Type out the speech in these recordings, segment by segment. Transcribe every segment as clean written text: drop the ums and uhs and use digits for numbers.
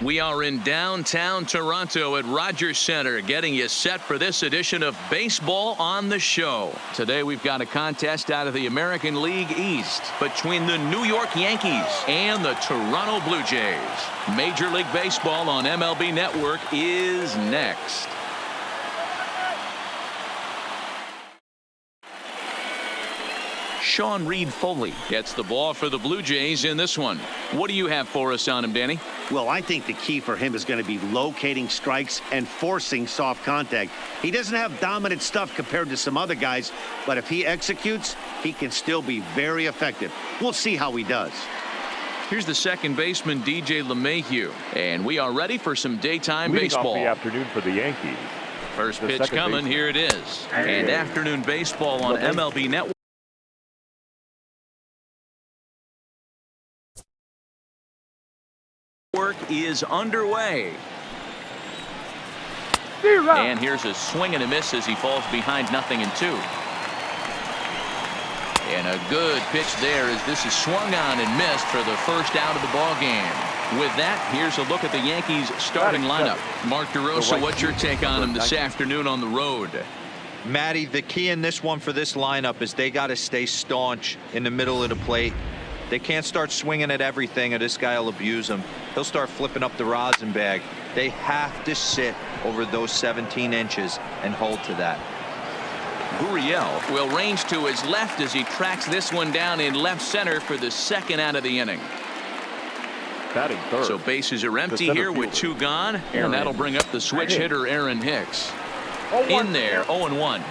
We are in downtown Toronto at Rogers Center, getting you set for this edition of Baseball on the Show. Today we've got a contest out of the American League East between the New York Yankees and the Toronto Blue Jays. Major League Baseball on MLB Network is next. Sean Reed Foley gets the ball for the Blue Jays in this one. What do you have for us on him, Danny? Well, I think the key for him is going to be locating strikes and forcing soft contact. He doesn't have dominant stuff compared to some other guys, but if he executes, he can still be very effective. We'll see how he does. Here's the second baseman, DJ LeMahieu, and we are ready for some daytime baseball. Off the afternoon for the Yankees. First pitch coming, baseman. Here it is. And afternoon baseball on MLB Network. Work is underway. And here's a swing and a miss as he falls behind 0-2. And a good pitch there as this is swung on and missed for the first out of the ball game. With that, here's a look at the Yankees starting lineup. Mark DeRosa, what's your take on him this afternoon on the road? Matty, the key in this one for this lineup is they got to stay staunch in the middle of the plate. They can't start swinging at everything or this guy will abuse them. He'll start flipping up the rosin bag. They have to sit over those 17 inches and hold to that. Gurriel will range to his left as he tracks this one down in left center for the second out of the inning. Batting third. So bases are empty here with 2 gone, and that'll bring up the switch hitter Aaron Hicks. In there, 0-1.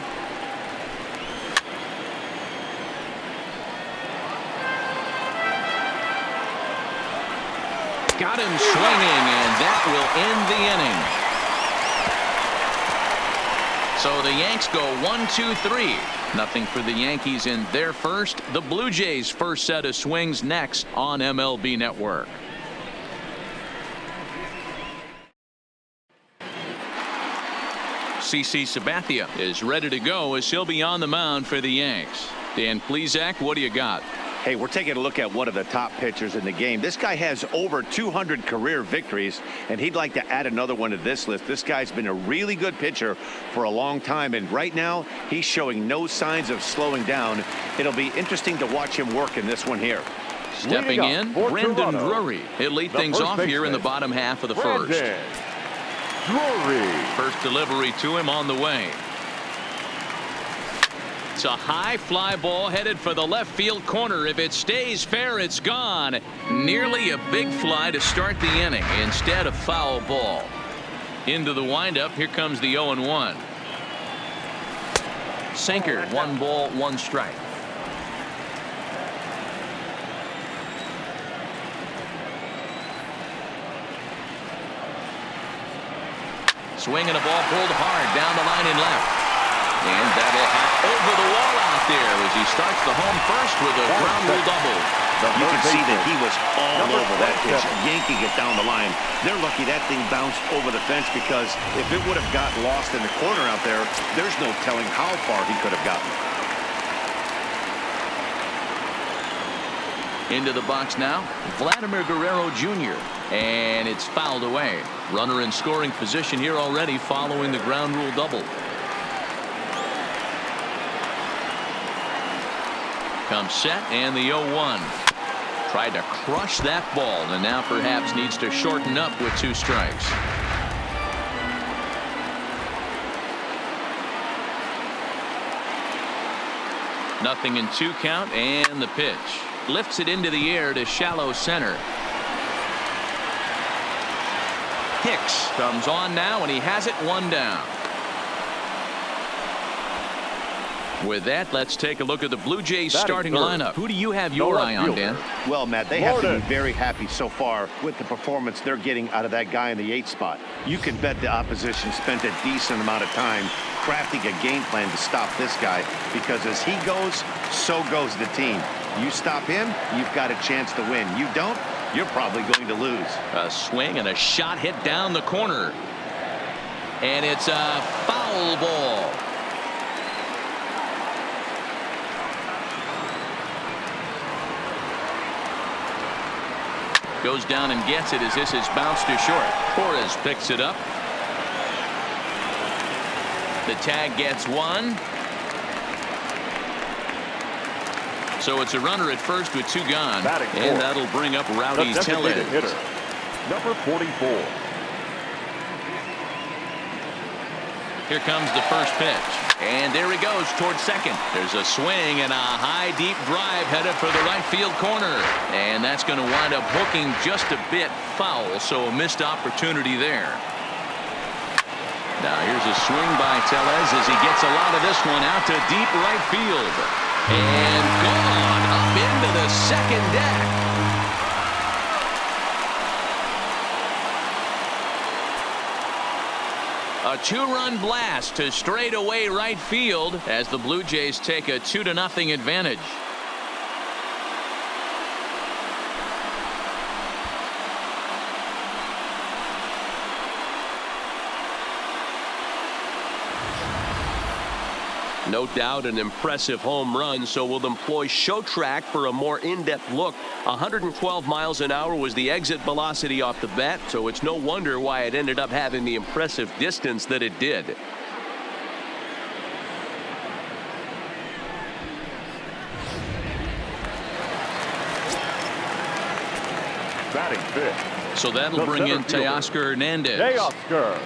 Got him swinging, and that will end the inning. So the Yanks go 1-2-3. Nothing for the Yankees in their first. The Blue Jays' first set of swings next on MLB Network. CC Sabathia is ready to go as he'll be on the mound for the Yanks. Dan Plesac, what do you got? Hey, we're taking a look at one of the top pitchers in the game. This guy has over 200 career victories, and he'd like to add another one to this list. This guy's been a really good pitcher for a long time, and right now he's showing no signs of slowing down. It'll be interesting to watch him work in this one here. Stepping in, Brendan Drury. He'll lead things off here in the bottom half of the first. Drury. First delivery to him on the way. It's a high fly ball headed for the left field corner. If it stays fair, it's gone. Nearly a big fly to start the inning instead of foul ball. Into the windup. Here comes the 0-1. Sinker, 1 ball, 1 strike. Swinging a ball pulled hard down the line in left. And that'll hop over the wall out there as he starts the home first with a ground rule double. You can see that he was all over that pitch, yanking it down the line. They're lucky that thing bounced over the fence, because if it would have got lost in the corner out there, there's no telling how far he could have gotten. Into the box now, Vladimir Guerrero Jr. And it's fouled away. Runner in scoring position here already following the ground rule double. Comes set, and the 0-1. Tried to crush that ball, and now perhaps needs to shorten up with 2 strikes. Nothing in 2 count, and the pitch. Lifts it into the air to shallow center. Hicks comes on now, and he has it 1 down. With that, let's take a look at the Blue Jays starting lineup. Who do you have your eye on, Dan? Well, Matt, they have to be very happy so far with the performance they're getting out of that guy in the 8th spot. You can bet the opposition spent a decent amount of time crafting a game plan to stop this guy, because as he goes, so goes the team. You stop him, you've got a chance to win. You don't, you're probably going to lose. A swing and a shot hit down the corner. And it's a foul ball. Goes down and gets it as this is bounced to short. Torres picks it up. The tag gets one. So it's a runner at first with two gone. And that'll bring up Rowdy Tellez. Hitter, number 44. Here comes the first pitch. And there he goes towards second. There's a swing and a high deep drive headed for the right field corner. And that's going to wind up hooking just a bit foul. So a missed opportunity there. Now here's a swing by Tellez as he gets a lot of this one out to deep right field. And gone up into the second deck. A two-run blast to straightaway right field as the Blue Jays take a 2-0 advantage. No doubt an impressive home run, so we'll employ show track for a more in-depth look. 112 miles an hour was the exit velocity off the bat, so it's no wonder why it ended up having the impressive distance that it did. Batting fifth. So that'll bring in Teoscar Hernandez. Teoscar.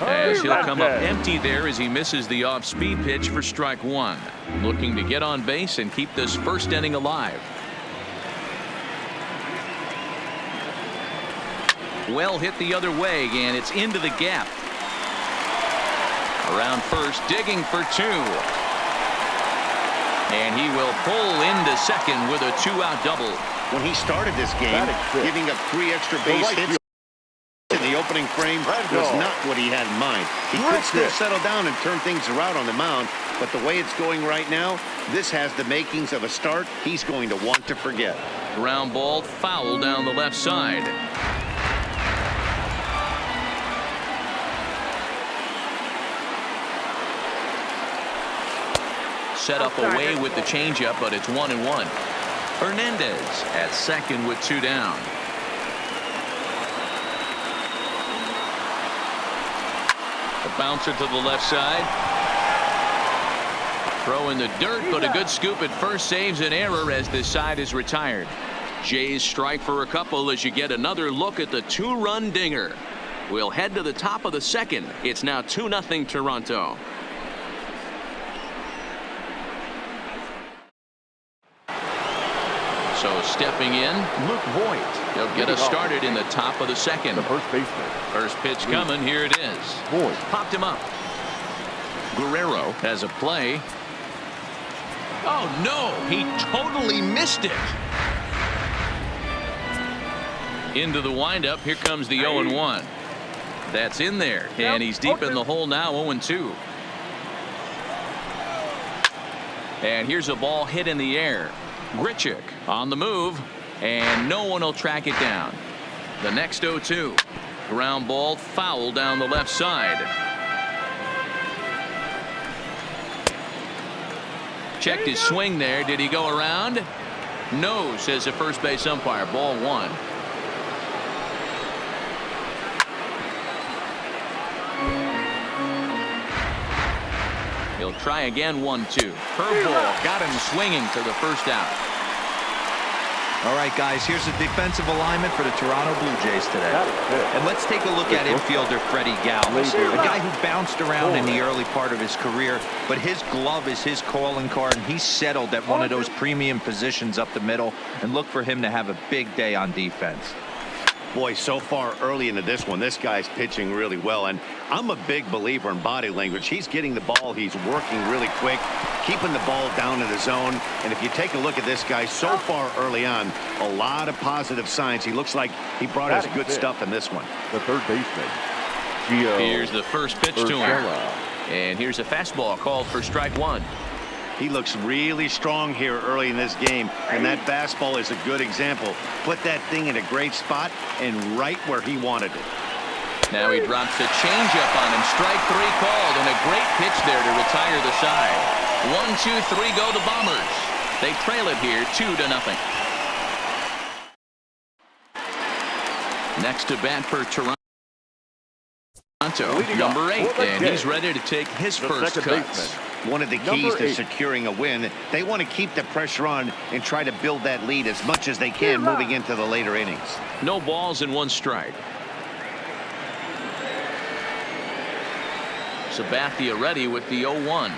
As he'll come up empty there as he misses the off-speed pitch for strike one. Looking to get on base and keep this first inning alive. Well hit the other way, and it's into the gap. Around first, digging for two. And he will pull into second with a two-out double. When he started this game, giving up 3 extra base hits in the opening frame was not what he had in mind. He could still settle down and turn things around on the mound, but the way it's going right now, this has the makings of a start he's going to want to forget. Ground ball foul down the left side. Set up away with the changeup, but it's 1-1. Hernandez at second with 2 down. The bouncer to the left side. Throw in the dirt, but a good scoop at first saves an error as this side is retired. Jays strike for a couple as you get another look at the 2-run dinger. We'll head to the top of the second. It's now 2-0 Toronto. So stepping in, Luke Voigt. He'll get us started in the top of the second. The first baseman. First pitch coming. Here it is. Voigt. Popped him up. Guerrero has a play. Oh, no. He totally missed it. Into the windup. Here comes the 0-1. That's in there. And he's deep in the hole now, 0-2. And here's a ball hit in the air. Grichuk on the move, and no one will track it down. The next 0-2. Ground ball foul down the left side. Checked his swing there. Did he go around? No, says the first base umpire. Ball 1. He'll try again. 1-2. Curveball got him swinging to the first out. All right, guys, here's the defensive alignment for the Toronto Blue Jays today. And let's take a look at infielder Freddie Galvis, a guy who bounced around in the early part of his career, but his glove is his calling card, and he's settled at one of those premium positions up the middle, and look for him to have a big day on defense. Boy, so far early into this one, this guy's pitching really well, and I'm a big believer in body language. He's getting the ball, he's working really quick, keeping the ball down to the zone, and if you take a look at this guy so far early on, a lot of positive signs. He looks like he brought us good stuff in this one. The third baseman. Here's the first pitch to him, and here's a fastball called for strike 1. He looks really strong here early in this game, and that fastball is a good example. Put that thing in a great spot and right where he wanted it. Now he drops the changeup on him. Strike 3 called, and a great pitch there to retire the side. 1, 2, 3 go the Bombers. They trail it here 2-0. Next to bat for Toronto, Leading number off 8, for the and he's Kings, ready to take his the first second cuts. baseman. One of the keys Number to 8. securing a win, they want to keep the pressure on and try to build that lead as much as they can moving into the later innings. No balls and 1 strike. Sabathia ready with the 0-1.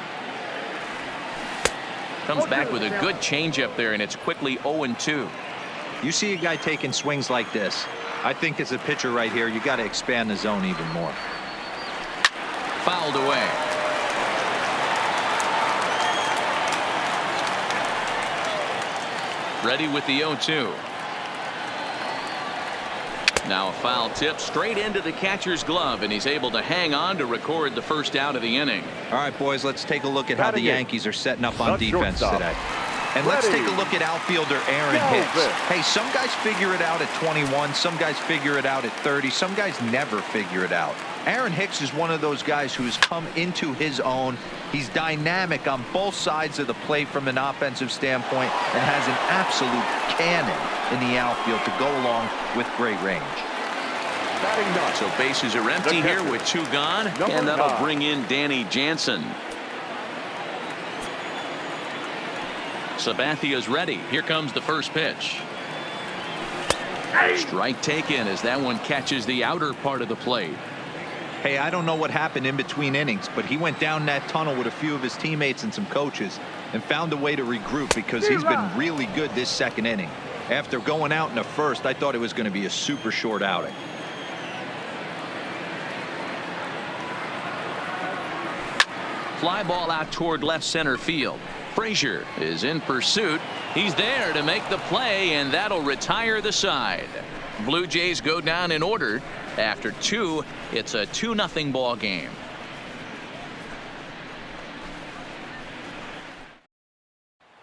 Comes back with a good changeup there, and it's quickly 0-2. You see a guy taking swings like this. I think as a pitcher right here, you got to expand the zone even more. Fouled away. Ready with the 0-2. Now a foul tip straight into the catcher's glove, and he's able to hang on to record the first out of the inning. All right, boys, let's take a look at how the Yankees are setting up on defense today. And let's take a look at outfielder Aaron Hicks. Hey, some guys figure it out at 21. Some guys figure it out at 30. Some guys never figure it out. Aaron Hicks is one of those guys who's come into his own. He's dynamic on both sides of the plate from an offensive standpoint and has an absolute cannon in the outfield to go along with great range. So bases are empty here with 2 gone, and that'll bring in Danny Jansen. Sabathia's ready. Here comes the first pitch. Strike taken as that one catches the outer part of the plate. Hey, I don't know what happened in between innings, but he went down that tunnel with a few of his teammates and some coaches and found a way to regroup because he's been really good this second inning. After going out in the first, I thought it was going to be a super short outing. Fly ball out toward left center field. Frazier is in pursuit. He's there to make the play, and that'll retire the side. Blue Jays go down in order. After 2, it's a 2-0 ball game.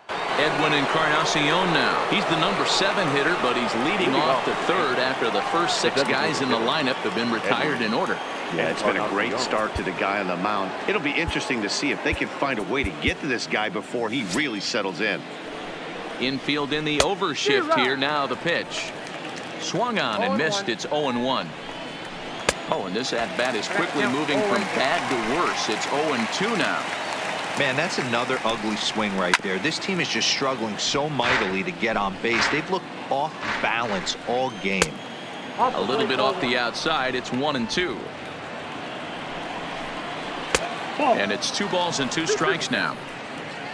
Edwin Encarnacion now. He's the number 7 hitter, but he's leading off the 3rd after the first 6 guys in the lineup have been retired in order. Yeah, it's been a great start to the guy on the mound. It'll be interesting to see if they can find a way to get to this guy before he really settles in. Infield in the overshift here. Now the pitch. Swung on and missed. It's 0-1. Oh, and this at-bat is quickly moving from bad to worse. It's 0-2 now. Man, that's another ugly swing right there. This team is just struggling so mightily to get on base. They've looked off balance all game. A little bit off the outside. It's 1-2. And it's 2 balls and 2 strikes now.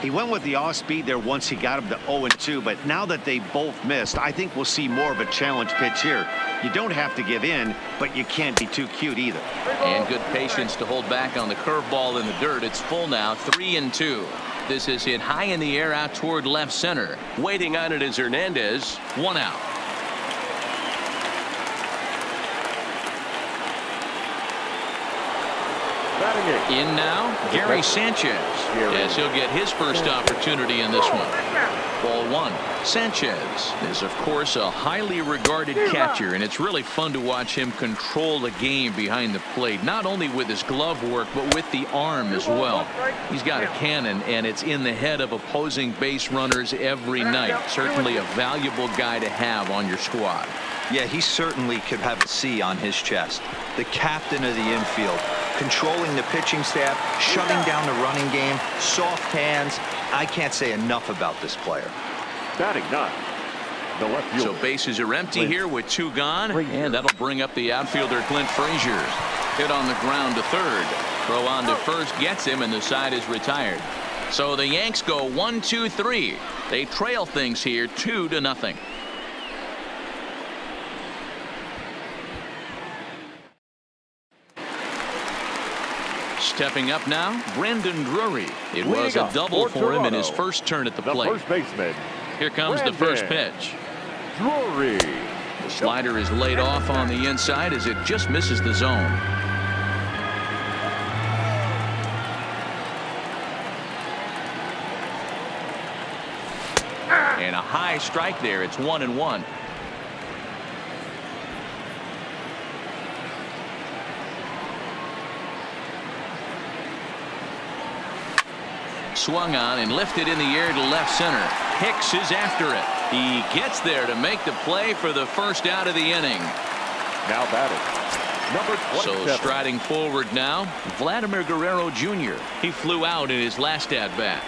He went with the off speed there once he got him to 0-2, but now that they both missed, I think we'll see more of a challenge pitch here. You don't have to give in, but you can't be too cute either. And good patience to hold back on the curveball in the dirt. It's full now, 3-2. This is hit high in the air out toward left center. Waiting on it is Hernandez. 1 out. In now, Gary Sanchez. Yes, he'll get his first opportunity in this one. Ball 1. Sanchez is, of course, a highly regarded catcher, and it's really fun to watch him control the game behind the plate, not only with his glove work, but with the arm as well. He's got a cannon, and it's in the head of opposing base runners every night. Certainly a valuable guy to have on your squad. Yeah, he certainly could have a C on his chest. The captain of the infield, controlling the pitching staff, shutting down the running game, soft hands. I can't say enough about this player. Batting 9. The left fielder. So bases are empty here with 2 gone, and that'll bring up the outfielder Clint Frazier. Hit on the ground to 3rd. Throw on to first gets him, and the side is retired. So the Yanks go 1-2-3. They trail things here 2-0. Stepping up now, Brandon Drury. It was a double for him in his first turn at the plate. First baseman. Here comes the first pitch. Drury. The slider is laid off on the inside as it just misses the zone. And a high strike there. It's 1-1. Swung on and lifted in the air to left center. Hicks is after it. He gets there to make the play for the first out of the inning. Now batting, number 27. So striding forward now, Vladimir Guerrero Jr. He flew out in his last at-bat.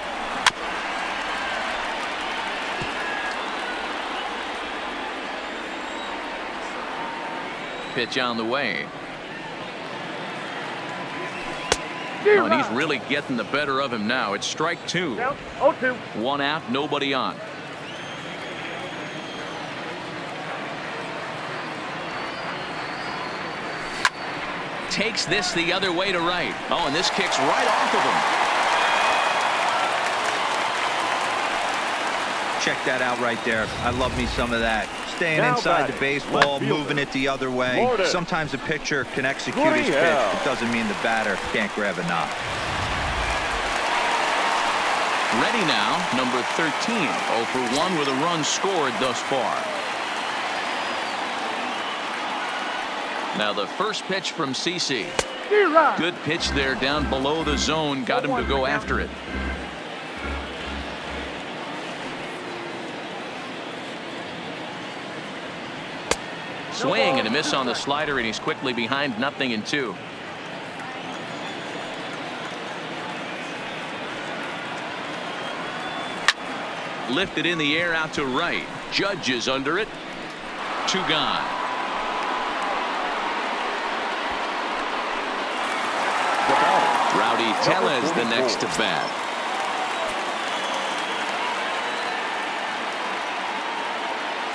Pitch on the way. Oh, and he's really getting the better of him now. It's strike two. 0-2. One out, nobody on. Takes this the other way to right. Oh, and this kicks right off of him. Check that out right there. I love me some of that. Staying Now inside the batting, baseball, left fielder, moving it the other way. Florida. Sometimes a pitcher can execute his pitch. Gurriel. It doesn't mean the batter can't grab a knock. Ready now, number 13. 0 for 1 with a run scored thus far. Now the first pitch from CC. Good pitch there down below the zone. Got him to go after it. Swing and a miss on the slider, and he's quickly behind 0-2. Lifted in the air out to right. Judge is under it. 2 gone. Rowdy Tellez the next to bat.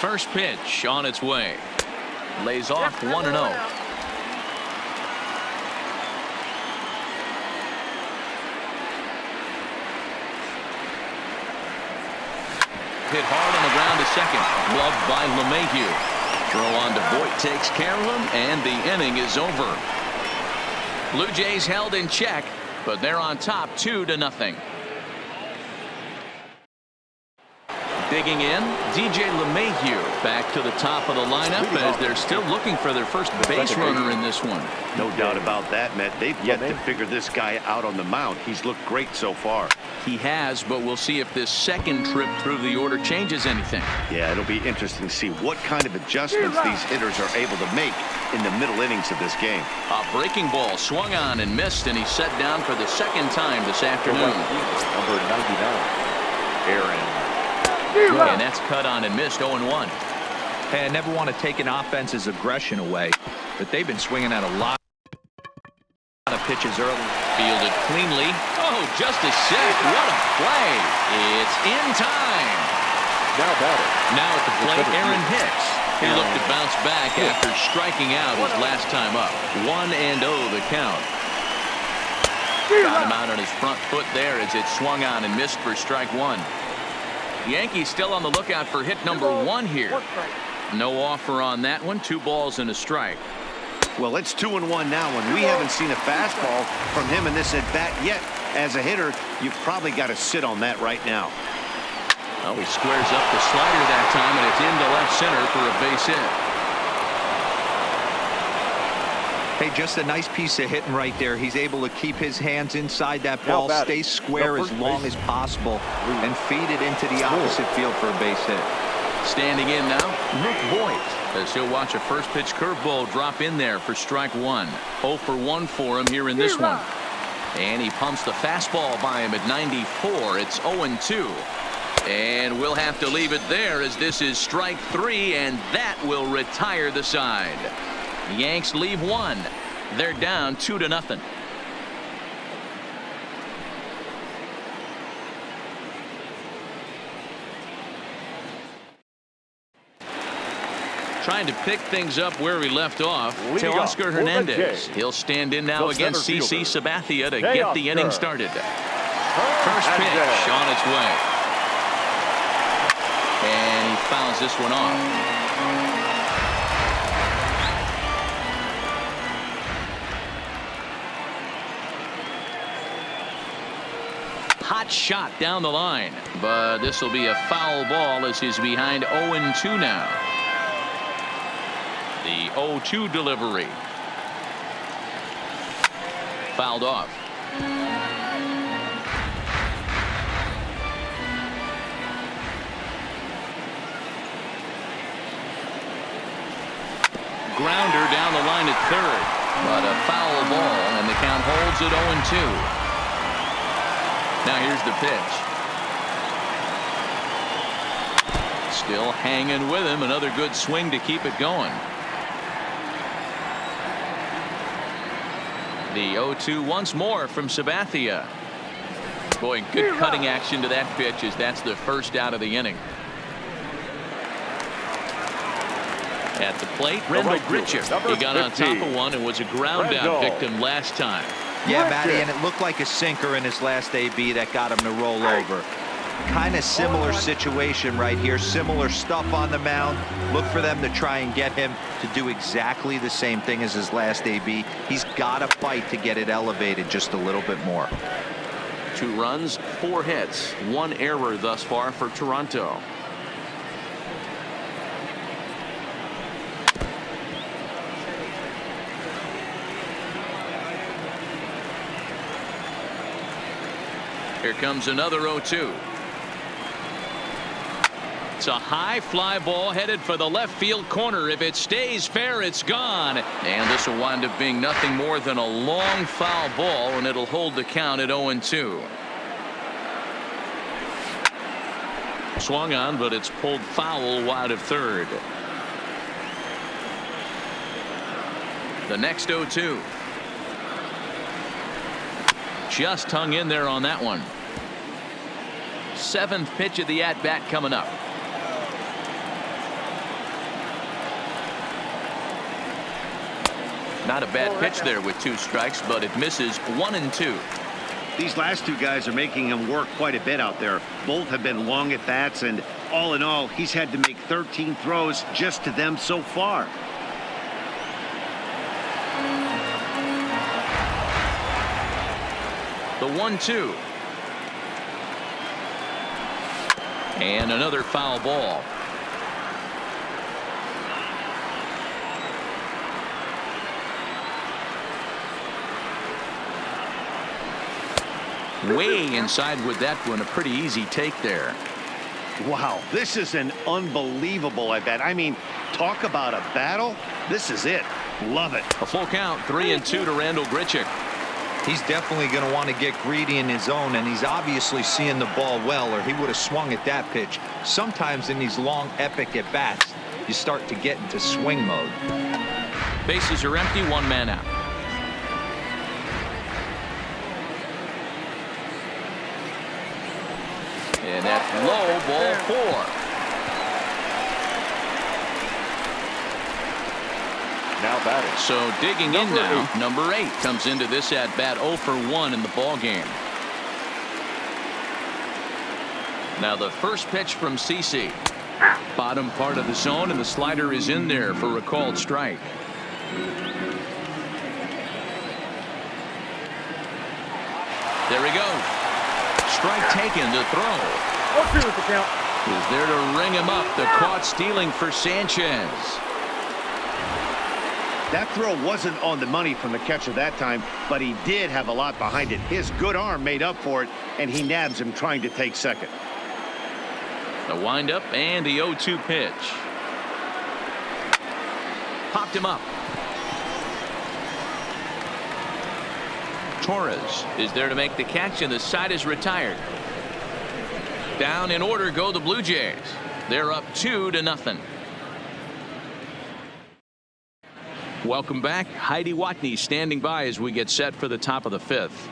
First pitch on its way. Lays off 1-0. Hit hard on the ground to second. Gloved by LeMahieu. Throw on to Voit takes care of him, and the inning is over. Blue Jays held in check, but they're on top 2-0. Digging in, DJ LeMahieu back to the top of the lineup as they're still looking for their first base runner in this one. No doubt about that, Matt. They've yet to figure this guy out on the mound. He's looked great so far. He has, but we'll see if this second trip through the order changes anything. Yeah, it'll be interesting to see what kind of adjustments these hitters are able to make in the middle innings of this game. A breaking ball swung on and missed, and he's set down for the second time this afternoon. Number 99, Aaron. And that's cut on and missed. 0-1. Hey, I never want to take an offense's aggression away, but they've been swinging at a lot of pitches early. Fielded cleanly. Oh, just a sec. What a play. It's in time. Now batting, Now at the plate, Aaron Hicks. He looked to bounce back after striking out his last time up. 1-0 the count. Got him out on his front foot there as it swung on and missed for strike 1. Yankees still on the lookout for hit number 1 here. No offer on that one. 2 balls and a strike. Well, it's 2-1 now, and we haven't seen a fastball from him in this at-bat yet. As a hitter, you've probably got to sit on that right now. Oh, he squares up the slider that time, and it's into left center for a base hit. Hey, just a nice piece of hitting right there. He's able to keep his hands inside that ball, stay square as long as possible, and feed it into the opposite field for a base hit. Standing in now, Luke Voit, as he'll watch a first pitch curveball drop in there for strike 1. 0 for 1 for him here in this one. And he pumps the fastball by him at 94. It's 0-2. And we'll have to leave it there as this is strike 3, and that will retire the side. Yanks leave 1. They're down 2-0. Trying to pick things up where we left off. Teoscar Hernandez. He'll stand in now against CC Sabathia to get the inning started. First pitch on its way. And he fouls this one off. Hot shot down the line, but this will be a foul ball as he's behind 0-2 now. The 0-2 delivery. Fouled off. grounder down the line at third. But a foul ball, and the count holds at 0-2. Now here's the pitch. Still hanging with him. Another good swing to keep it going. The 0-2 once more from Sabathia. Boy, good cutting action to that pitch as that's the first out of the inning. At the plate, Randall Grichuk. He got on top of one and was a ground out victim last time. Yeah, Matty, and it looked like a sinker in his last AB that got him to roll over. Kind of similar situation right here. Similar stuff on the mound. Look for them to try and get him to do exactly the same thing as his last AB. He's got to fight to get it elevated just a little bit more. 2 runs, 4 hits, 1 error thus far for Toronto. Here comes another 0-2. It's a high fly ball headed for the left field corner. If it stays fair, it's gone. And this will wind up being nothing more than a long foul ball, and it'll hold the count at 0-2. Swung on, but it's pulled foul wide of third. The next 0-2. Just hung in there on that one. 7th pitch of the at-bat coming up. Not a bad pitch there with 2 strikes, but it misses 1-2. These last 2 guys are making him work quite a bit out there. Both have been long at bats, and all in all, he's had to make 13 throws just to them so far. The 1-2. And another foul ball. Way inside with that one. A pretty easy take there. Wow, this is an unbelievable at bat. I mean, talk about a battle. This is it. Love it. A full count, 3-2 to Randall Grichuk. He's definitely going to want to get greedy in his zone, and he's obviously seeing the ball well, or he would have swung at that pitch. Sometimes in these long, epic at-bats, you start to get into swing mode. Bases are empty, 1 man out. And that's low, ball 4. Now batting. So digging in now, number 8 comes into this at bat 0 for 1 in the ball game. Now the first pitch from CC. Bottom part of the zone, and the slider is in there for a called strike. There he goes. Strike taken to throw. Is there to ring him up. The caught stealing for Sanchez. That throw wasn't on the money from the catcher that time, but he did have a lot behind it. His good arm made up for it, and he nabs him trying to take second. The windup and the 0-2 pitch. Popped him up. Torres is there to make the catch, and the side is retired. Down in order go the Blue Jays. They're up 2-0. Welcome back. Heidi Watney standing by as we get set for the top of the 5th.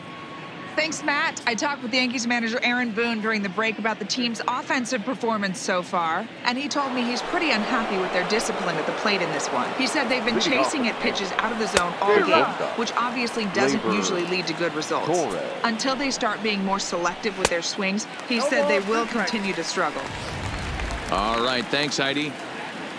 Thanks, Matt. I talked with Yankees manager Aaron Boone during the break about the team's offensive performance so far, and he told me he's pretty unhappy with their discipline at the plate in this one. He said they've been chasing at pitches out of the zone all game, which obviously doesn't usually lead to good results. Until they start being more selective with their swings, he said they will continue to struggle. All right, thanks, Heidi.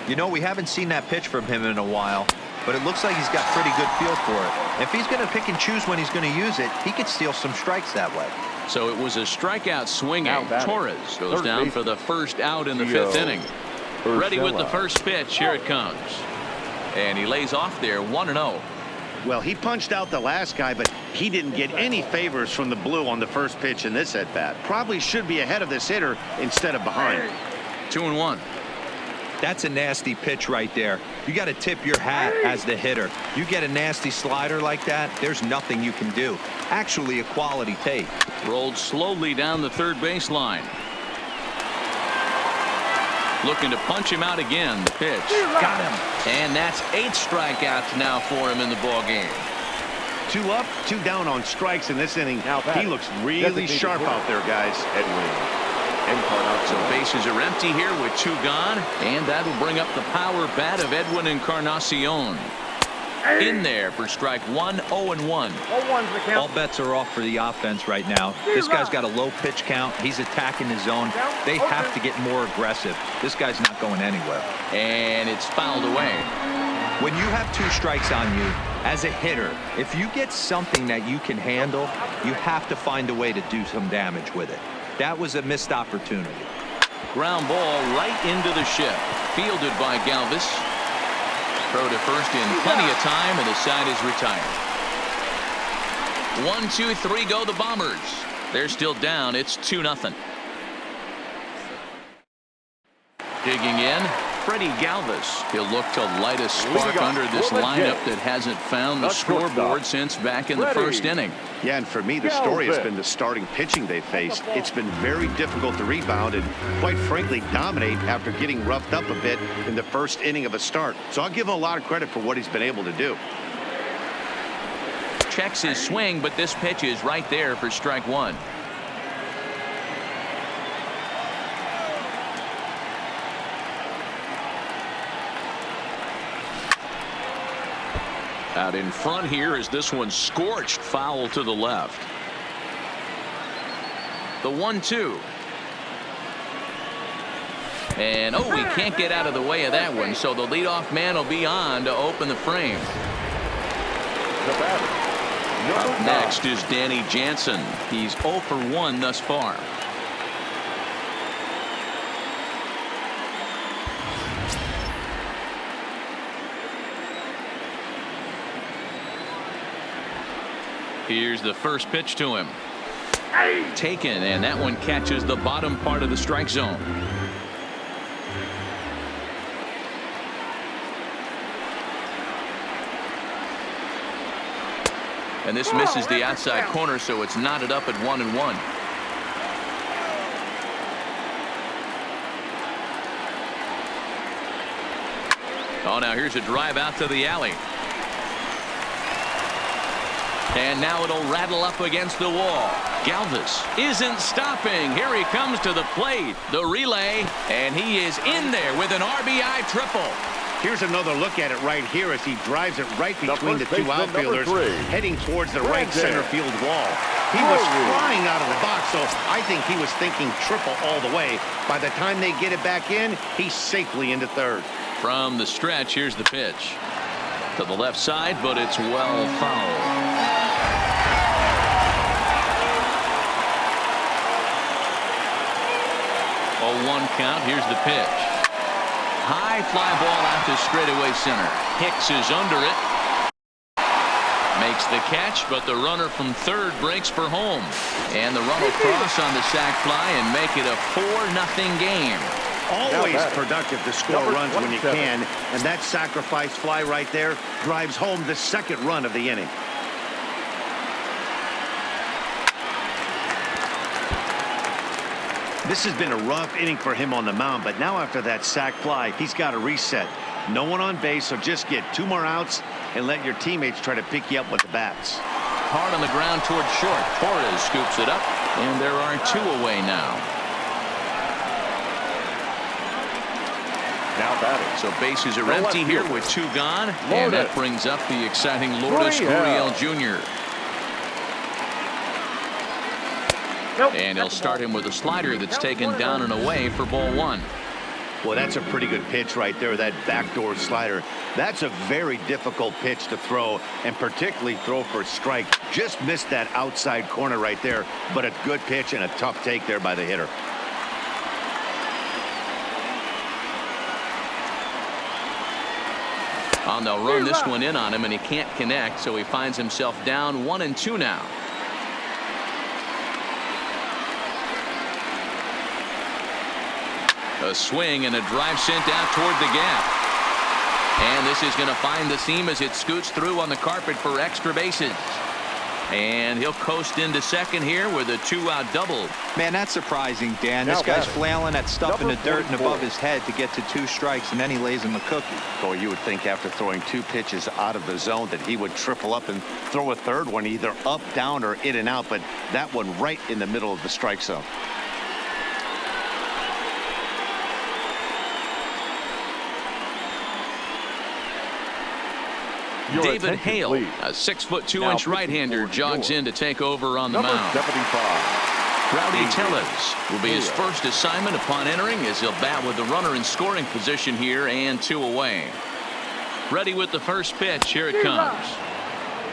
You know, we haven't seen that pitch from him in a while, but it looks like he's got pretty good feel for it. If he's going to pick and choose when he's going to use it, he could steal some strikes that way. So it was a strikeout swinging. Torres goes down for the first out in the 5th inning. Ready with the first pitch. Here it comes. And he lays off there 1-0. Well, he punched out the last guy, but he didn't get any favors from the blue on the first pitch in this at bat. Probably should be ahead of this hitter instead of behind. 2-1. That's a nasty pitch right there. You got to tip your hat as the hitter. You get a nasty slider like that, there's nothing you can do. Actually, a quality take. Rolled slowly down the third baseline. Looking to punch him out again. The pitch. Got him. And that's 8 strikeouts now for him in the ball game. 2 up, 2 down on strikes in this inning. Now he looks really sharp out there, guys. So bases are empty here with 2 gone, and that'll bring up the power bat of Edwin Encarnacion. In there for strike 1, 0-1. All bets are off for the offense right now. This guy's got a low pitch count. He's attacking the zone. They have to get more aggressive. This guy's not going anywhere. And it's fouled away. When you have 2 strikes on you, as a hitter, if you get something that you can handle, you have to find a way to do some damage with it. That was a missed opportunity. Ground ball right into the shift. Fielded by Galvis. Throw to first in plenty of time, and the side is retired. 1, 2, 3 go the Bombers. They're still down. It's 2-0. Digging in, Freddie Galvis. He'll look to light a spark under this lineup that hasn't found the scoreboard since back in the first inning. Yeah, and for me, the story has been the starting pitching they faced. It's been very difficult to rebound and, quite frankly, dominate after getting roughed up a bit in the first inning of a start. So I'll give him a lot of credit for what he's been able to do. Checks his swing, but this pitch is right there for strike 1. Out in front here is this one scorched foul to the left. The 1-2. And oh, he can't get out of the way of that one, so the leadoff man will be on to open the frame. Up next is Danny Jansen. He's 0 for 1 thus far. Here's the first pitch to him. Taken, and that one catches the bottom part of the strike zone. And this misses the outside corner, so it's knotted up at 1-1. Oh, now here's a drive out to the alley. And now it'll rattle up against the wall. Galvis isn't stopping. Here he comes to the plate. The relay, and he is in there with an RBI triple. Here's another look at it right here as he drives it right between the 2 outfielders, heading towards the right center field wall. He was flying out of the box, so I think he was thinking triple all the way. By the time they get it back in, he's safely into third. From the stretch, here's the pitch. To the left side, but it's well fouled. 0-1 count. Here's the pitch. High fly ball out to straightaway center. Hicks is under it. Makes the catch, but the runner from third breaks for home. And the run will cross on the sac fly and make it a 4-0 game. Always productive to score runs when you can, and that sacrifice fly right there drives home the second run of the inning. This has been a rough inning for him on the mound, but now after that sac fly, he's got to reset. No one on base, so just get 2 more outs and let your teammates try to pick you up with the bats. Hard on the ground towards short. Torres scoops it up, and there are 2 away now. Now batting. So bases are empty here with 2 gone, and that brings up the exciting Lourdes Gurriel Jr. And he'll start him with a slider that's taken down and away for ball 1. Well, that's a pretty good pitch right there, that backdoor slider. That's a very difficult pitch to throw, and particularly throw for a strike. Just missed that outside corner right there, but a good pitch and a tough take there by the hitter. And they'll run this one in on him, and he can't connect, so he finds himself down 1-2 now. A swing and a drive sent out toward the gap. And this is going to find the seam as it scoots through on the carpet for extra bases. And he'll coast into second here with a 2-out double. Man, that's surprising, Dan. This guy's flailing at stuff in the dirt and above his head to get to 2 strikes, and then he lays him a cookie. Boy, you would think after throwing 2 pitches out of the zone that he would triple up and throw a third one either up, down, or in and out, but that one right in the middle of the strike zone. David Hale, a 6'2" right-hander, jogs in to take over on the mound. 75. Rowdy Tellez will be his first assignment upon entering as he'll bat with the runner in scoring position here and 2 away. Ready with the first pitch. Here it comes.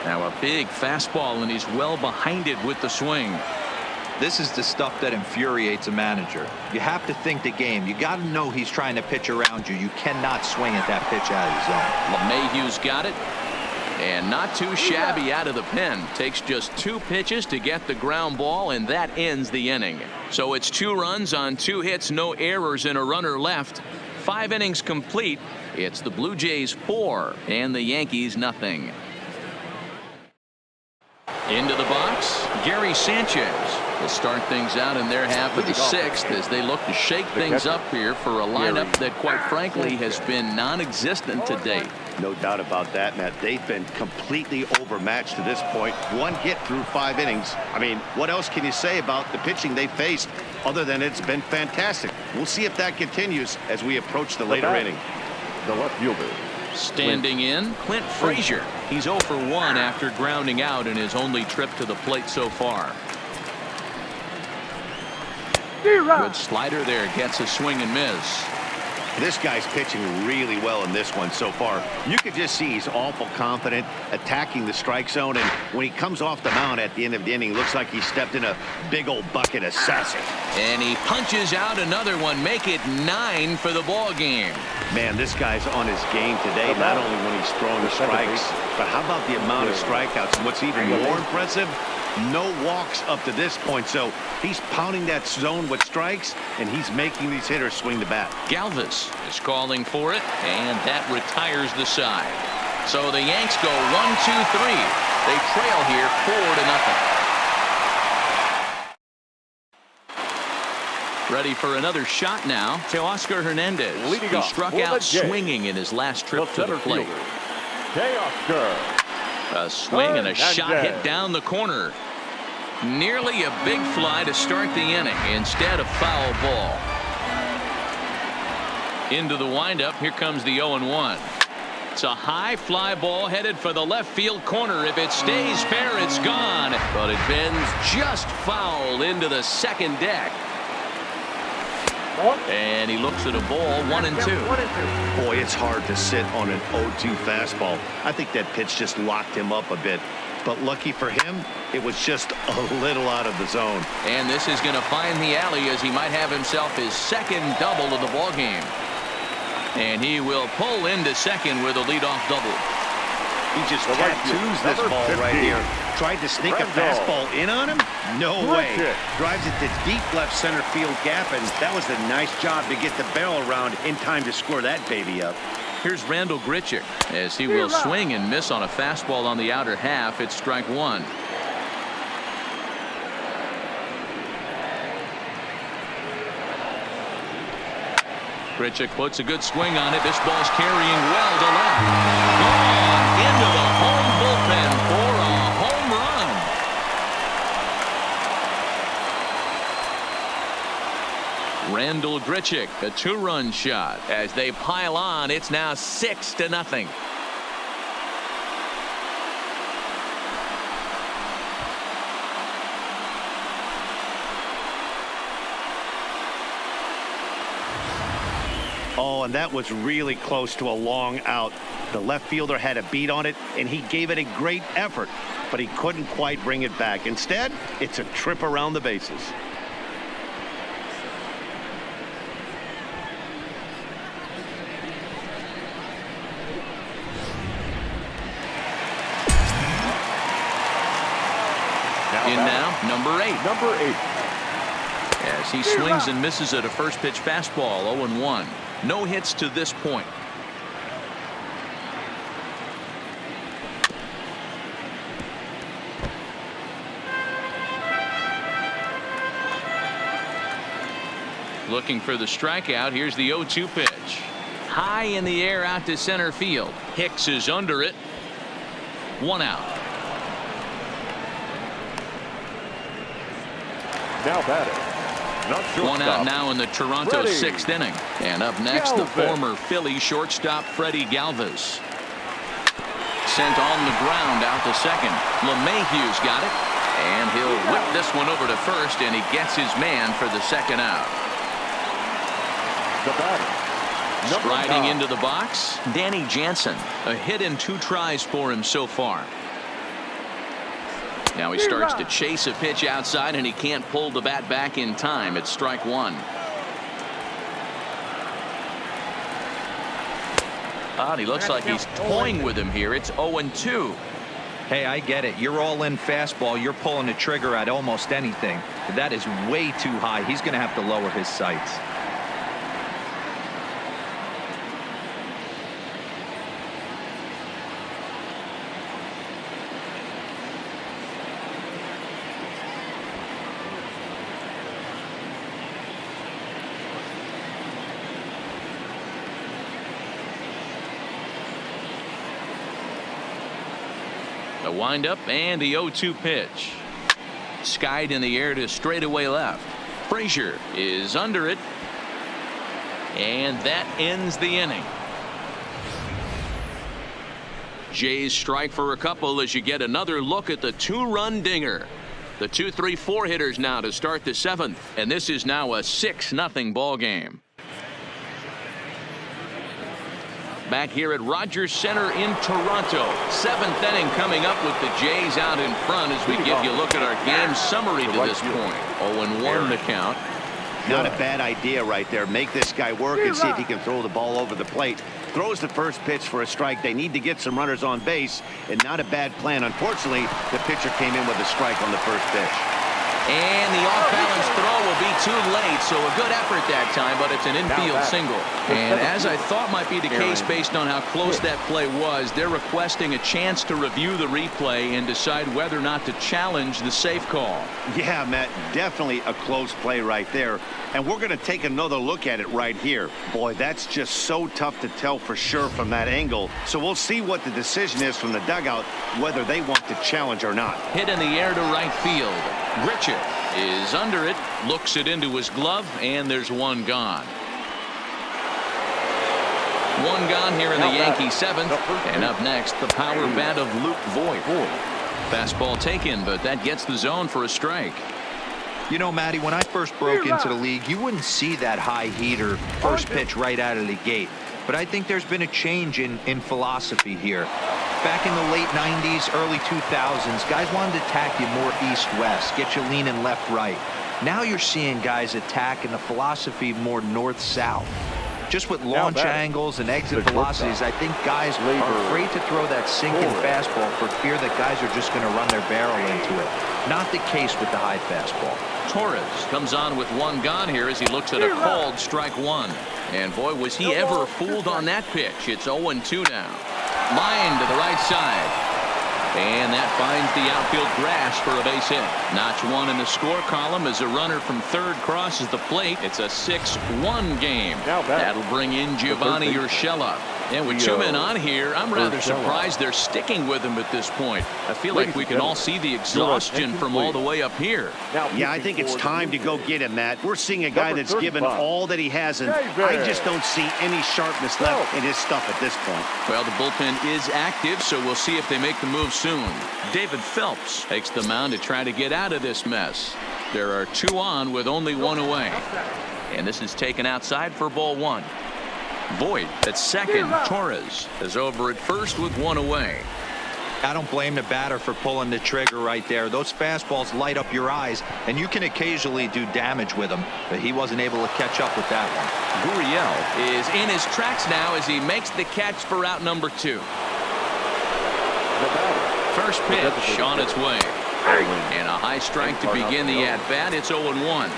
Now a big fastball, and he's well behind it with the swing. This is the stuff that infuriates a manager. You have to think the game. You got to know he's trying to pitch around you. You cannot swing at that pitch out of the zone. LeMahieu's got it. And not too shabby out of the pen. Takes just 2 pitches to get the ground ball, and that ends the inning. So it's 2 runs on 2 hits, no errors, and a runner left. 5 innings complete. It's the Blue Jays 4 and the Yankees nothing. Into the box, Gary Sanchez will start things out in their half of the 6th as they look to shake things up here for a lineup that, quite frankly, has been non-existent to date. No doubt about that, Matt. They've been completely overmatched to this point. 1 hit through 5 innings. I mean, what else can you say about the pitching they faced other than it's been fantastic? We'll see if that continues as we approach the later inning. The left fielder. Standing in, Clint Frazier. He's 0 for 1 after grounding out in his only trip to the plate so far. Good slider there, gets a swing and miss. This guy's pitching really well in this one so far. You could just see he's awful confident attacking the strike zone, and when he comes off the mound at the end of the inning, looks like he stepped in a big old bucket of sassy. And he punches out another one, make it 9 for the ball game. Man, this guy's on his game today, not only when he's throwing the strikes, but how about the amount of strikeouts? And what's even more impressive, no walks up to this point. So he's pounding that zone with strikes, and he's making these hitters swing the bat. Galvis is calling for it, and that retires the side. So the Yanks go 1-2-3. They trail here 4-0. Ready for another shot now to Oscar Hernandez. He struck out swinging in his last trip to the plate. A swing and a shot hit down the corner. Nearly a big fly to start the inning. Instead, a foul ball. Into the windup. Here comes the 0-1. It's a high fly ball headed for the left field corner. If it stays fair, it's gone. But it bends just foul into the second deck. And he looks at a ball 1-2. Boy, it's hard to sit on an 0-2 fastball. I think that pitch just locked him up a bit. But lucky for him, it was just a little out of the zone. And this is going to find the alley as he might have himself his second double of the ball game. And he will pull into second with a leadoff double. He just tattoos this ball right here. Tried to sneak a fastball in on him? No way. Drives it to deep left center field gap, and that was a nice job to get the barrel around in time to score that baby up. Here's Randall Grichuk as he will swing and miss on a fastball on the outer half. It's strike 1. Grichuk puts a good swing on it. This ball's carrying well to left. Gone into the home bullpen for a home run. Randall Grichuk, a 2-run shot. As they pile on, it's now 6-0. Oh, and that was really close to a long out. The left fielder had a beat on it, and he gave it a great effort, but he couldn't quite bring it back. Instead, it's a trip around the bases. In now, number 8. Number 8. As strikes. He swings and misses at a first pitch fastball. 0-1. No hits to this point. Looking for the strikeout. Here's the 0-2 pitch. High in the air out to center field. Hicks is under it. 1 out. Now batting. Not shortstop. 1 out now in the Toronto Freddie. 6th inning. And up next, the Galvis. former Philly shortstop Freddie Galvis. Sent on the ground out to second. LeMahieu's got it. And he'll whip this one over to first, and he gets his man for the 2nd out. The batter. Striding into the box, Danny Jansen. A hit in 2 tries for him so far. Now he starts to chase a pitch outside, and he can't pull the bat back in time. It's strike 1. He looks like he's toying with him here. It's 0-2. Hey, I get it. You're all in fastball. You're pulling the trigger at almost anything. But that is way too high. He's going to have to lower his sights. The windup and the 0-2 pitch. Skied in the air to straightaway left. Frazier is under it. And that ends the inning. Jays strike for a couple as you get another look at the 2-run dinger. The 2-3-4 hitters now to start the 7th. And this is now a 6-0 ball game. Back here at Rogers Center in Toronto. 7th inning coming up with the Jays out in front as we give you a look at our game summary to this point. 0-1 the count. Not a bad idea right there. Make this guy work and see if he can throw the ball over the plate. Throws the first pitch for a strike. They need to get some runners on base, and not a bad plan. Unfortunately, the pitcher came in with a strike on the first pitch. And the off-balance throw will be too late, so a good effort that time, but it's an infield single. And as I thought might be the case based on how close that play was, they're requesting a chance to review the replay and decide whether or not to challenge the safe call. Yeah, Matt, definitely a close play right there. And we're going to take another look at it right here. Boy, that's just so tough to tell for sure from that angle. So we'll see what the decision is from the dugout, whether they want to challenge or not. Hit in the air to right field. Richard is under it, looks it into his glove, and there's 1 gone. 1 gone here in the Yankee 7th. And up next, the power bat of Luke Voigt. Fastball taken, but that gets the zone for a strike. You know, Matty, when I first broke into the league, you wouldn't see that high heater first pitch right out of the gate. But I think there's been a change in philosophy here. Back in the late 90s, early 2000s, guys wanted to attack you more east-west, get you leaning left-right. Now you're seeing guys attack in the philosophy more north-south. Just with launch angles and exit velocities, I think guys are afraid to throw that sinking fastball for fear that guys are just going to run their barrel into it. Not the case with the high fastball. Torres comes on with 1 gone here as he looks at a called strike 1. And boy, was he ever fooled on that pitch. It's 0-2 now. Line to the right side. And that finds the outfield grass for a base hit. Notch 1 in the score column as a runner from third crosses the plate. It's a 6-1 game. That'll bring in Giovanni Urshela. And with 2 men on here, I'm rather surprised they're sticking with him at this point. I feel like we can all see the exhaustion from all the way up here. Yeah, I think it's time to go get him, Matt. We're seeing a guy that's given all that he has, and I just don't see any sharpness left in his stuff at this point. Well, the bullpen is active, so we'll see if they make the move soon. David Phelps takes the mound to try to get out of this mess. There are 2 on with only 1 away. And this is taken outside for ball 1. Voigt at second. Torres is over at first with 1 away. I don't blame the batter for pulling the trigger right there. Those fastballs light up your eyes, and you can occasionally do damage with them, but he wasn't able to catch up with that one. Gurriel is in his tracks now as he makes the catch for out number 2. First pitch on its way. And a high strike to begin the at-bat. It's 0-1.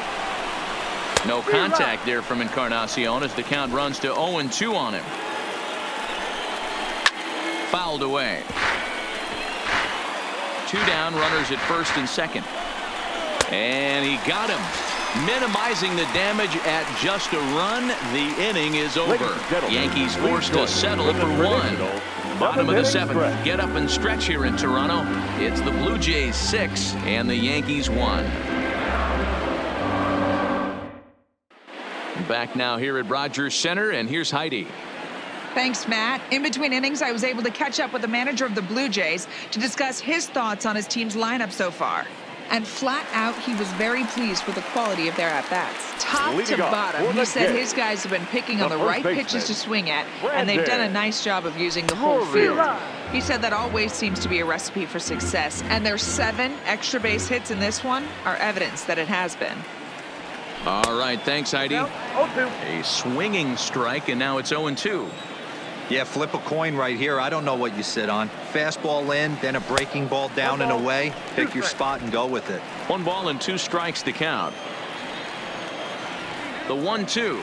No contact there from Encarnacion as the count runs to 0-2 on him. Fouled away. 2 down, runners at first and second. And he got him. Minimizing the damage at just a run. The inning is over. Yankees forced to settle for 1. Bottom of the 7th. Get up and stretch here in Toronto. It's the Blue Jays 6 and the Yankees 1. Back now here at Rogers Center, and here's Heidi. Thanks, Matt. In between innings, I was able to catch up with the manager of the Blue Jays to discuss his thoughts on his team's lineup so far. And flat out, he was very pleased with the quality of their at-bats. Top to bottom, he said his guys have been picking on the right pitches to swing at, and they've done a nice job of using the whole field. He said that always seems to be a recipe for success, and their 7 extra base hits in this one are evidence that it has been. All right, thanks, Heidi. A swinging strike, and now it's 0-2. Yeah, flip a coin right here. I don't know what you sit on. Fastball in, then a breaking ball down and away. Pick your spot and go with it. 1 ball and 2 strikes to count. The 1-2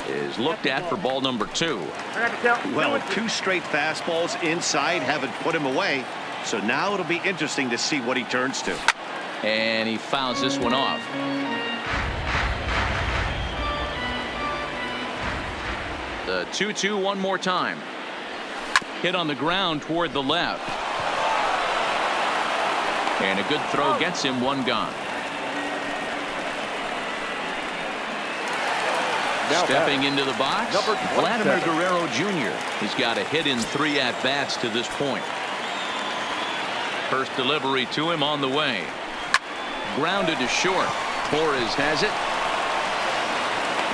is looked at for ball number 2. Well, 2 straight fastballs inside haven't put him away. So now it'll be interesting to see what he turns to. And he fouls this one off. The 2-2 one more time. Hit on the ground toward the left. And a good throw gets him 1 gone. Stepping into the box, Vladimir Guerrero Jr. He's got a hit in 3 at-bats to this point. First delivery to him on the way. Grounded to short. Torres has it.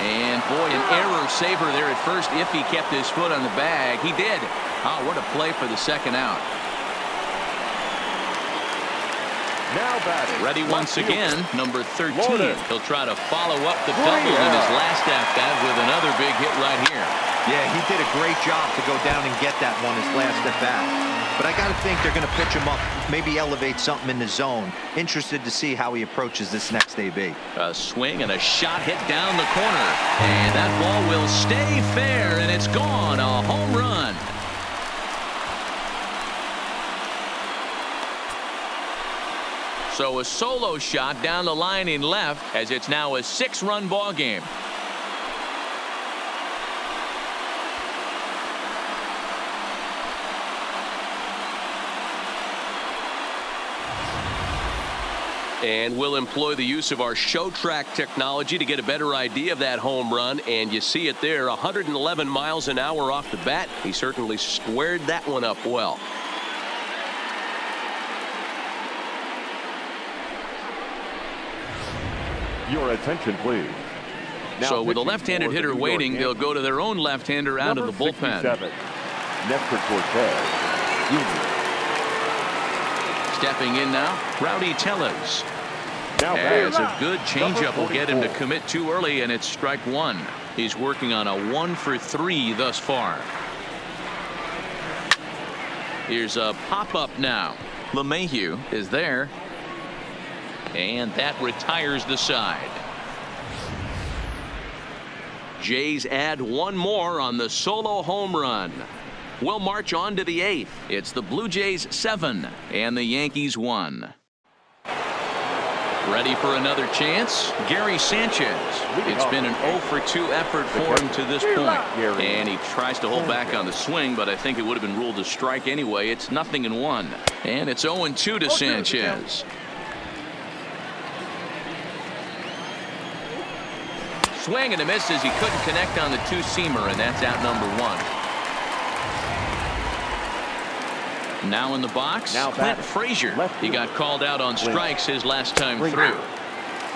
And boy, an error saver there at first if he kept his foot on the bag. He did. Oh, what a play for the second out. Now batting. Ready once again, number 13. He'll try to follow up the double in his last at-bat with another big hit right here. Yeah, he did a great job to go down and get that one his last at-bat. But I got to think they're going to pitch him up, maybe elevate something in the zone. Interested to see how he approaches this next AB. A swing and a shot hit down the corner. And that ball will stay fair, and it's gone. A home run. So a solo shot down the line in left as it's now a 6-run ball game. And we'll employ the use of our show track technology to get a better idea of that home run. And you see it there, 111 miles an hour off the bat. He certainly squared that one up well. Your attention, please. Now So with a pitching left-handed for the hitter New York waiting, they'll Yankees. go to their own left-hander out of the Number bullpen. 67, Nestor Cortez, Jr. Stepping in now, Rowdy Tellez. Now As batting. a good changeup will get him to 44. commit too early, and it's strike 1. He's working on a 1-for-3 thus far. Here's a pop-up now. LeMahieu is there. And that retires the side. Jays add 1 more on the solo home run. We'll march on to the 8th. It's the Blue Jays 7 and the Yankees 1. Ready for another chance? Gary Sanchez. It's been an 0-for-2 effort for him to this point. And he tries to hold back on the swing, but I think it would have been ruled a strike anyway. It's 0-1. And it's 0-2 to Sanchez. Swing and a miss as he couldn't connect on the 2-seamer, and that's out number 1. Now in the box, Clint Frazier. He got called out on strikes his last time through.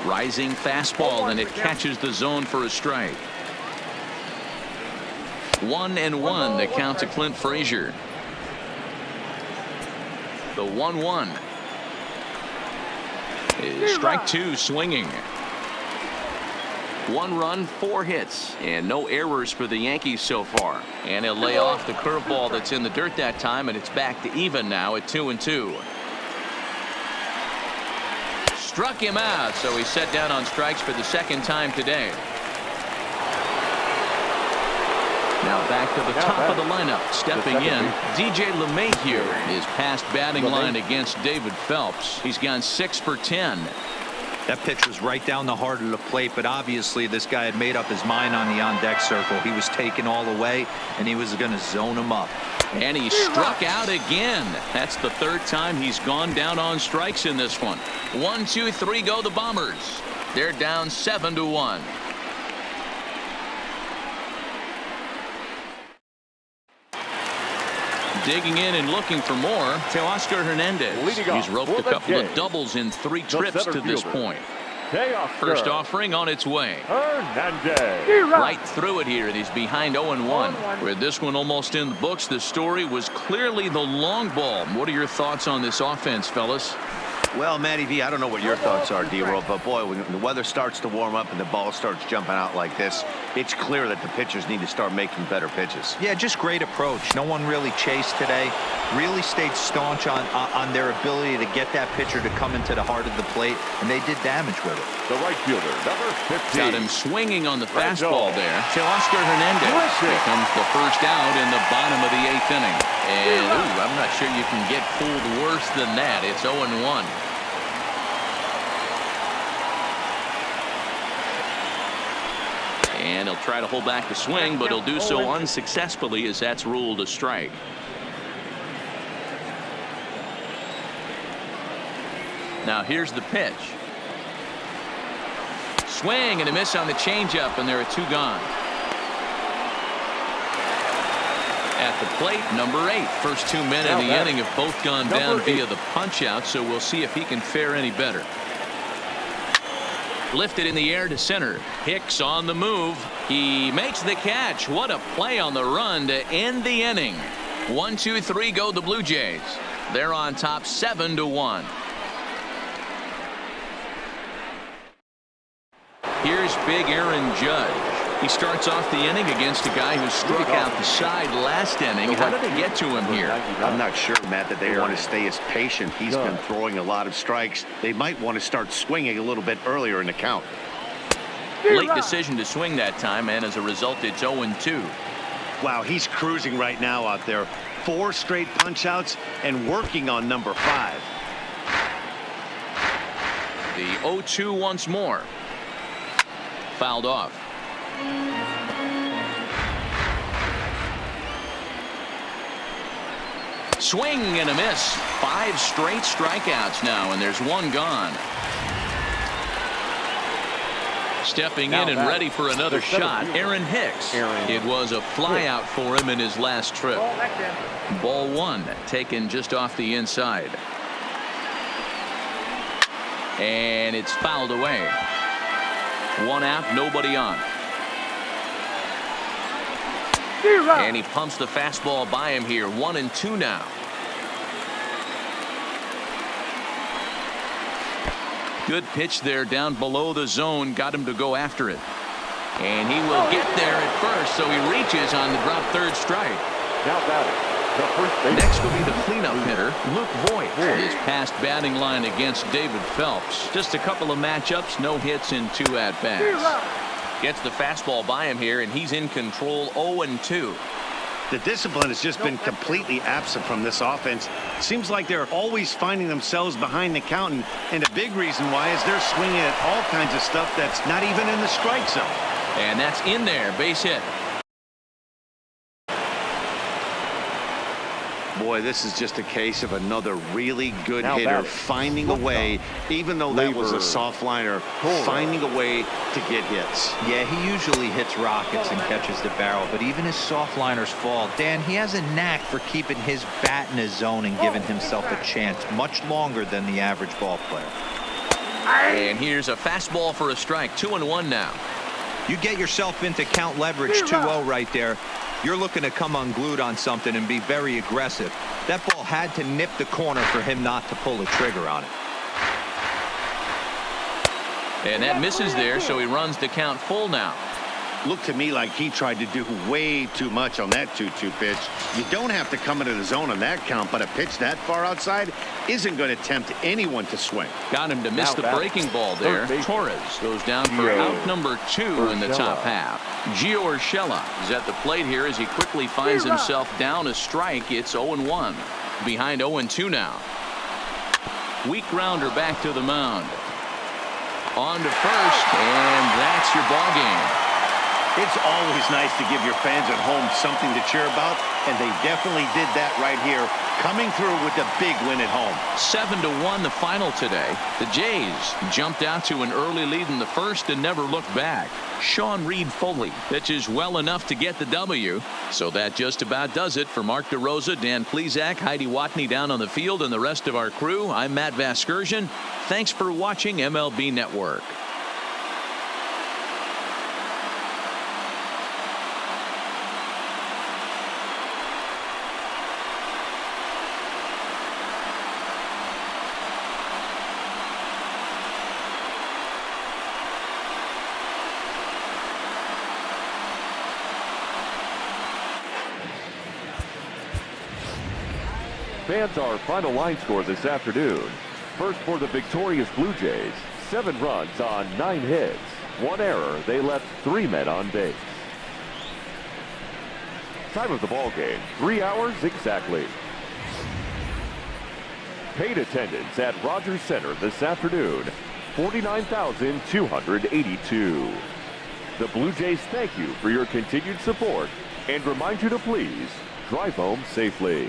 Rising fastball, and it catches the zone for a strike. 1-1, the count to Clint Frazier. The 1-1 is strike 2, swinging. 1 run, 4 hits, and no errors for the Yankees so far. And he'll lay off the curveball that's in the dirt that time, and it's back to even now at 2-2. struck him out, so he's set down on strikes for the second time today. Now back to the top of the lineup. Stepping in, DJ LeMahieu is past batting line against David Phelps. He's gone 6 for 10. That pitch was right down the heart of the plate, but obviously this guy had made up his mind on the on-deck circle. He was taken all the way, and he was going to zone him up. And he struck out again. That's the third time he's gone down on strikes in this one. 1, 2, 3 go the Bombers. They're down 7-1. Digging in and looking for more, Teoscar Hernandez. He's roped a couple of doubles in 3 trips to this point. First offering on its way. Hernandez. Right through it here, and he's behind 0-1. With this one almost in the books, the story was clearly the long ball. What are your thoughts on this offense, fellas? Well, Matty V, I don't know what your thoughts are, D-Roll, but boy, when the weather starts to warm up and the ball starts jumping out like this, it's clear that the pitchers need to start making better pitches. Yeah, just great approach. No one really chased today. Really stayed staunch on their ability to get that pitcher to come into the heart of the plate, and they did damage with it. The right fielder, number 15. Got him swinging on the fastball there. Teoscar Hernandez becomes the first out in the bottom of the 8th inning. And, ooh, I'm not sure you can get fooled worse than that. It's 0-1. And he'll try to hold back the swing, but he'll do so unsuccessfully as that's ruled a strike. Now here's the pitch. Swing and a miss on the changeup, and there are 2 gone. At the plate, number 8. First 2 men in the inning have both gone down via the punch out, so we'll see if he can fare any better. Lifted in the air to center. Hicks on the move. He makes the catch. What a play on the run to end the inning. 1, 2, 3 go the Blue Jays. They're on top 7-1. Here's big Aaron Judge. He starts off the inning against a guy who struck out the side last inning. How did they get to him here? I'm not sure, Matt, that they want to stay as patient. He's been throwing a lot of strikes. They might want to start swinging a little bit earlier in the count. Late decision to swing that time, and as a result, it's 0-2. Wow, he's cruising right now out there. 4 straight punch outs and working on number 5. The 0-2 once more. Fouled off. Swing and a miss. 5 straight strikeouts now, and there's 1 gone. Stepping in and ready for another shot, Aaron Hicks. It was a fly out for him in his last trip. Ball 1 taken just off the inside. And it's fouled away. 1 out, nobody on. And he pumps the fastball by him here. 1-2 now. Good pitch there down below the zone. Got him to go after it. And he will get there at first, so he reaches on the drop third strike. Now batting, the first base. Next will be the cleanup hitter, Luke Voigt. His past batting line against David Phelps. Just a couple of matchups, no hits in 2 at-bats. Gets the fastball by him here, and he's in control. 0-2. The discipline has just been completely absent from this offense. Seems like they're always finding themselves behind the count, and a big reason why is they're swinging at all kinds of stuff that's not even in the strike zone. And that's in there. Base hit. Boy, this is just a case of another really good hitter finding a way, even though that was a soft liner, finding a way to get hits. Yeah, he usually hits rockets and catches the barrel, but even his soft liners fall. Dan, he has a knack for keeping his bat in his zone and giving himself a chance much longer than the average ball player. And here's a fastball for a strike. 2-1 now. You get yourself into count leverage 2-0 right there. You're looking to come unglued on something and be very aggressive. That ball had to nip the corner for him not to pull the trigger on it. And that misses there, so he runs the count full now. looked to me like he tried to do way too much on that 2-2 pitch. You don't have to come into the zone on that count, but a pitch that far outside isn't going to tempt anyone to swing. Got him to miss the breaking ball there. Torres goes down for out number 2 in the top half. Gio Urshela is at the plate here as he quickly finds himself down a strike. It's 0-1. Behind 0-2 now. Weak grounder back to the mound. On to first, and that's your ball game. It's always nice to give your fans at home something to cheer about, and they definitely did that right here, coming through with a big win at home. 7-1 the final today. The Jays jumped out to an early lead in the first and never looked back. Sean Reed Foley pitches well enough to get the W. So that just about does it for Mark DeRosa, Dan Plesac, Heidi Watney down on the field, and the rest of our crew. I'm Matt Vasgersian. Thanks for watching MLB Network. Fans, our final line score this afternoon. First for the victorious Blue Jays, 7 runs on 9 hits. 1 error. They left 3 men on base. Time of the ball game, 3 hours exactly. Paid attendance at Rogers Center this afternoon, 49,282. The Blue Jays thank you for your continued support and remind you to please drive home safely.